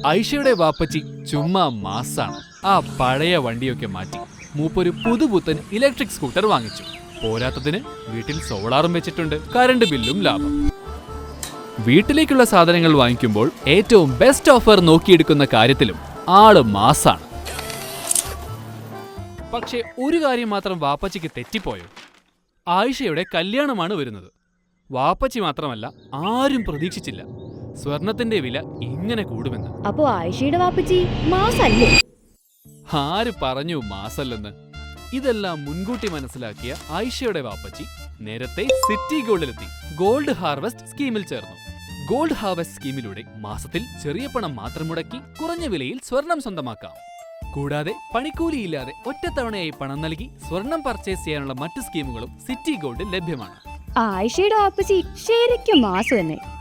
ഐഷയുടെ വാപ്പച്ചി ചുമ്മാ മാസാണ്. ആ പഴയ വണ്ടിയൊക്കെ മാറ്റി മൂപ്പൊരു പുതുപുത്തൻ ഇലക്ട്രിക് സ്കൂട്ടർ വാങ്ങിച്ചു. പോരാത്തതിന് വീട്ടിൽ സോളാറും വെച്ചിട്ടുണ്ട്. കറണ്ട് ബില്ലും ലാഭം. വീട്ടിലേക്കുള്ള സാധനങ്ങൾ വാങ്ങിക്കുമ്പോൾ ഏറ്റവും ബെസ്റ്റ് ഓഫർ നോക്കിയെടുക്കുന്ന കാര്യത്തിലും ആള് മാസാണ്. പക്ഷേ ഒരു കാര്യം മാത്രം വാപ്പച്ചിക്ക് തെറ്റിപ്പോയോ? ആയിഷയുടെ കല്യാണമാണ് വരുന്നത്. വാപ്പച്ചി മാത്രമല്ല, ആരും പ്രതീക്ഷിച്ചില്ല സ്വർണത്തിന്റെ വില ഇങ്ങനെ കൂടുമെന്ന്. അപ്പോ ആയിഷയുടെ വാപ്പച്ചി മാസല്ലേ? ആര് പറഞ്ഞു മാസല്ലെന്ന്? ഇതെല്ലാം മുൻകൂട്ടി മനസ്സിലാക്കിയ ആയിഷയുടെ വാപ്പച്ചി നേരത്തെ സിറ്റി ഗോൾഡിലെത്തി ഗോൾഡ് ഹാർവെസ്റ്റ് സ്കീമിൽ ചേർന്നു. ഗോൾഡ് ഹാർവെസ്റ്റ് സ്കീമിലൂടെ മാസത്തിൽ ചെറിയ പണം മാത്രം മുടക്കി കുറഞ്ഞ വിലയിൽ സ്വർണം സ്വന്തമാക്കാം. കൂടാതെ പണിക്കൂലിയില്ലാതെ ഒറ്റത്തവണയായി പണം നൽകി സ്വർണം പർച്ചേസ് ചെയ്യാനുള്ള മറ്റു സ്കീമുകളും സിറ്റി ഗോൾഡിൽ ലഭ്യമാണ്. ആയിഷയുടെ വാപ്പച്ചി ശരിക്കും മാസം തന്നെ.